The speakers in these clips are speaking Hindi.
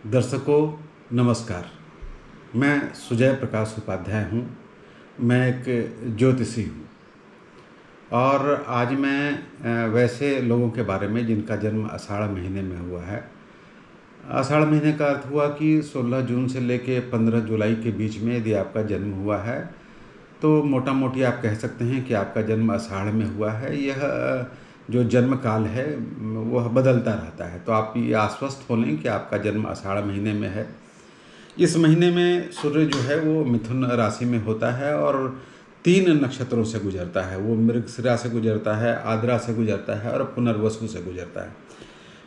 दर्शकों नमस्कार। मैं सुजय प्रकाश उपाध्याय हूँ। मैं एक ज्योतिषी हूँ और आज मैं वैसे लोगों के बारे में जिनका जन्म आषाढ़ महीने में हुआ है। आषाढ़ महीने का अर्थ हुआ कि 16 जून से लेके 15 जुलाई के बीच में यदि आपका जन्म हुआ है तो मोटा मोटी आप कह सकते हैं कि आपका जन्म आषाढ़ में हुआ है। यह जो जन्म काल है वह बदलता रहता है, तो आप ये आश्वस्त हो लें कि आपका जन्म आषाढ़ महीने में है। इस महीने में सूर्य जो है वो मिथुन राशि में होता है और 3 नक्षत्रों से गुजरता है। वो मृगशिरा से गुजरता है, आद्रा से गुजरता है और पुनर्वसु से गुजरता है।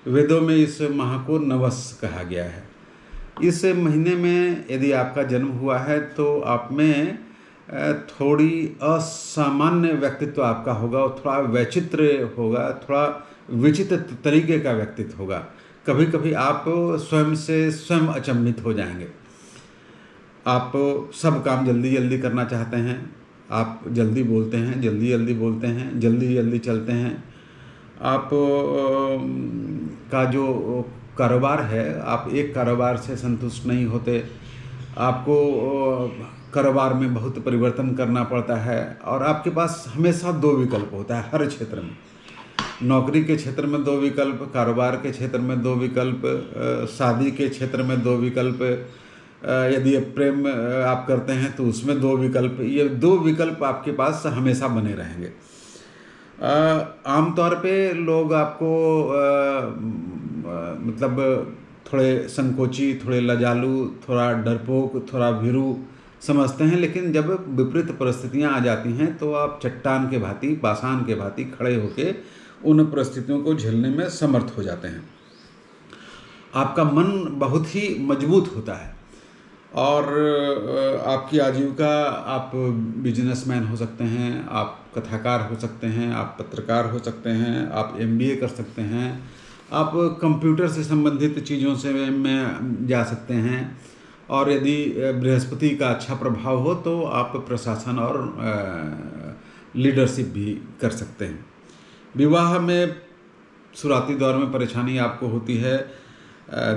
वेदों में इस माह को नवस कहा गया है। इस महीने में यदि आपका जन्म हुआ है तो आप में थोड़ी असामान्य व्यक्तित्व आपका होगा और थोड़ा वैचित्र होगा, थोड़ा विचित्र तरीके का व्यक्तित्व होगा। कभी कभी आप स्वयं से स्वयं अचंभित हो जाएंगे। आप सब काम जल्दी जल्दी करना चाहते हैं, आप जल्दी बोलते हैं, जल्दी जल्दी बोलते हैं, जल्दी जल्दी चलते हैं। आप का जो कारोबार है, आप एक कारोबार से संतुष्ट नहीं होते। आपको कारोबार में बहुत परिवर्तन करना पड़ता है और आपके पास हमेशा 2 विकल्प होता है हर क्षेत्र में। नौकरी के क्षेत्र में 2 विकल्प, कारोबार के क्षेत्र में 2 विकल्प, शादी के क्षेत्र में 2 विकल्प, यदि प्रेम आप करते हैं तो उसमें 2 विकल्प। ये 2 विकल्प आपके पास हमेशा बने रहेंगे। आमतौर पे लोग आपको मतलब थोड़े संकोची, थोड़े लजालू, थोड़ा डरपोक, थोड़ा भीरू समझते हैं, लेकिन जब विपरीत परिस्थितियां आ जाती हैं तो आप चट्टान के भांति, पाषाण के भांति खड़े होकर उन परिस्थितियों को झेलने में समर्थ हो जाते हैं। आपका मन बहुत ही मजबूत होता है और आपकी आजीविका, आप बिजनेसमैन हो सकते हैं, आप कथाकार हो सकते हैं, आप पत्रकार हो सकते हैं, आप MBA कर सकते हैं, आप कंप्यूटर से संबंधित चीज़ों से में जा सकते हैं और यदि बृहस्पति का अच्छा प्रभाव हो तो आप प्रशासन और लीडरशिप भी कर सकते हैं। विवाह में शुरुआती दौर में परेशानी आपको होती है।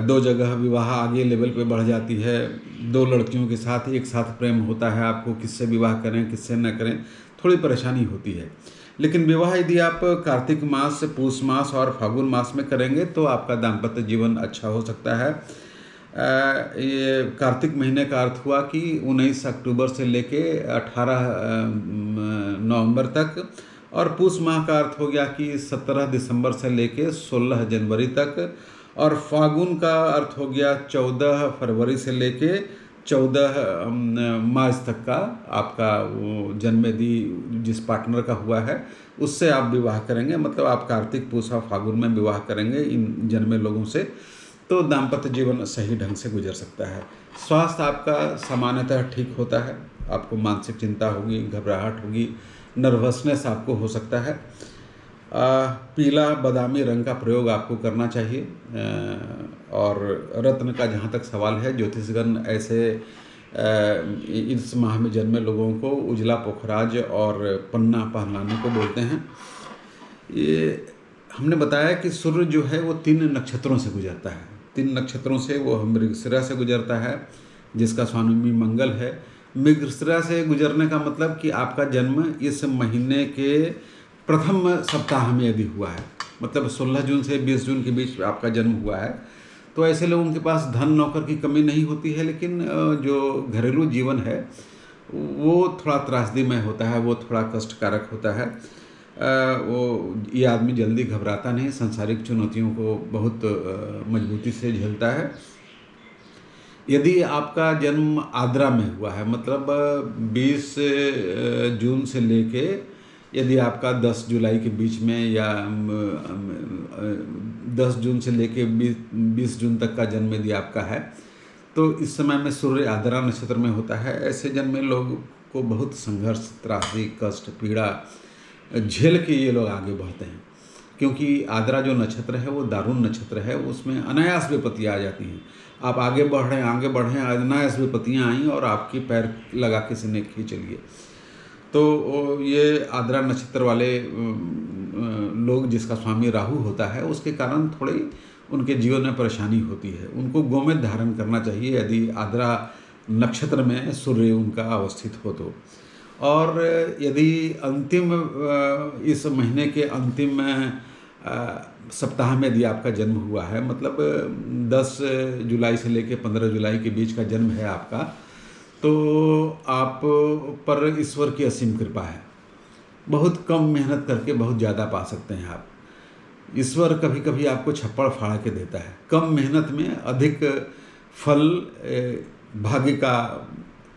2 जगह विवाह आगे लेवल पे बढ़ जाती है। 2 लड़कियों के साथ एक साथ प्रेम होता है, आपको किससे विवाह करें किससे न करें, थोड़ी परेशानी होती है। लेकिन विवाह यदि आप कार्तिक मास, पूष मास और फागुन मास में करेंगे तो आपका दाम्पत्य जीवन अच्छा हो सकता है। ये कार्तिक महीने का अर्थ हुआ कि 19 अक्टूबर से लेके 18 नवंबर तक, और पूष माह का अर्थ हो गया कि 17 दिसंबर से लेके 16 जनवरी तक, और फागुन का अर्थ हो गया 14 फरवरी से लेके 14 मार्च तक का। आपका वो जन्मदिन जिस पार्टनर का हुआ है उससे आप विवाह करेंगे, मतलब आप कार्तिक, पूष और फागुन में विवाह करेंगे इन जन्मे लोगों से, तो दाम्पत्य जीवन सही ढंग से गुजर सकता है। स्वास्थ्य आपका सामान्यतः ठीक होता है। आपको मानसिक चिंता होगी, घबराहट होगी, नर्वसनेस आपको हो सकता है। पीला बादामी रंग का प्रयोग आपको करना चाहिए। और रत्न का जहाँ तक सवाल है, ज्योतिषगण ऐसे इस माह में जन्मे लोगों को उजला पोखराज और पन्ना पहनाने को बोलते हैं। ये हमने बताया कि सूर्य जो है वो 3 नक्षत्रों से गुजरता है। 3 नक्षत्रों से वो मृगशिरा से गुजरता है जिसका स्वामी मंगल है। मृगशिरा से गुजरने का मतलब कि आपका जन्म इस महीने के प्रथम सप्ताह में यदि हुआ है, मतलब 16 जून से 20 जून के बीच आपका जन्म हुआ है, तो ऐसे लोगों के पास धन नौकर की कमी नहीं होती है। लेकिन जो घरेलू जीवन है वो थोड़ा त्रासदीमय होता है, वो थोड़ा कष्टकारक होता है। वो ये आदमी जल्दी घबराता नहीं, सांसारिक चुनौतियों को बहुत मजबूती से झेलता है। यदि आपका जन्म आद्रा में हुआ है, मतलब 20 जून से लेके यदि आपका 10 जुलाई के बीच में, या 10 जून से लेके 20 जून तक का जन्म यदि आपका है, तो इस समय में सूर्य आद्रा नक्षत्र में होता है। ऐसे जन्मे लोग को बहुत संघर्ष, त्रासदी, कष्ट, पीड़ा झेल के ये लोग आगे बढ़ते हैं, क्योंकि आद्रा जो नक्षत्र है वो दारुण नक्षत्र है। उसमें अनायास विपत्तियाँ आ जाती हैं। आप आगे बढ़ रहे हैं, अनायास विपत्तियाँ आई और आपकी पैर लगा किसी ने खींच लिए। तो ये आद्रा नक्षत्र वाले लोग, जिसका स्वामी राहु होता है, उसके कारण थोड़ी उनके जीवन में परेशानी होती है। उनको गोमेद धारण करना चाहिए यदि आद्रा नक्षत्र में सूर्य उनका अवस्थित हो तो। और यदि अंतिम इस महीने के अंतिम सप्ताह में यदि आपका जन्म हुआ है, मतलब 10 जुलाई से लेकर 15 जुलाई के बीच का जन्म है आपका, तो आप पर ईश्वर की असीम कृपा है। बहुत कम मेहनत करके बहुत ज़्यादा पा सकते हैं आप। ईश्वर कभी कभी आपको छप्पड़ फाड़ के देता है। कम मेहनत में अधिक फल, भाग्य का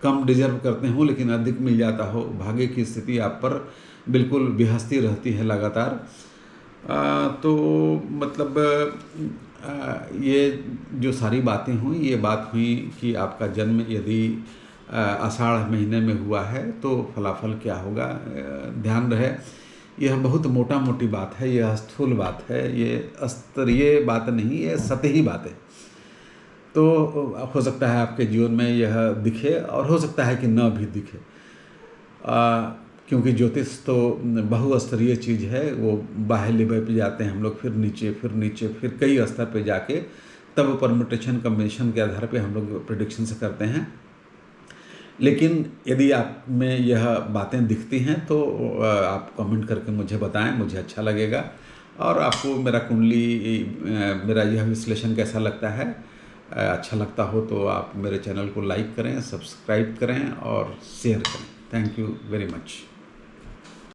कम डिजर्व करते हो लेकिन अधिक मिल जाता हो, भाग्य की स्थिति आप पर बिल्कुल बिहसती रहती है लगातार। तो मतलब ये जो सारी बातें हुई, ये बात हुई कि आपका जन्म यदि आषाढ़ महीने में हुआ है तो फलाफल क्या होगा। ध्यान रहे, यह बहुत मोटा मोटी बात है, यह स्थूल बात है, ये स्तरीय बात नहीं, ये सतही बात है। तो हो सकता है आपके जीवन में यह दिखे और हो सकता है कि न भी दिखे, क्योंकि ज्योतिष तो बहुस्तरीय चीज़ है। वो बाह्य लेवल पे जाते हैं हम लोग, फिर नीचे, फिर नीचे, फिर कई स्तर पे जाके तब परम्यूटेशन कम्बिनेशन के आधार पे हम लोग प्रेडिक्शंस करते हैं। लेकिन यदि आप में यह बातें दिखती हैं तो आप कमेंट करके मुझे बताएं, मुझे अच्छा लगेगा। और आपको मेरा कुंडली, मेरा यह विश्लेषण कैसा लगता है, अच्छा लगता हो तो आप मेरे चैनल को लाइक करें, सब्सक्राइब करें और शेयर करें। Thank you very much.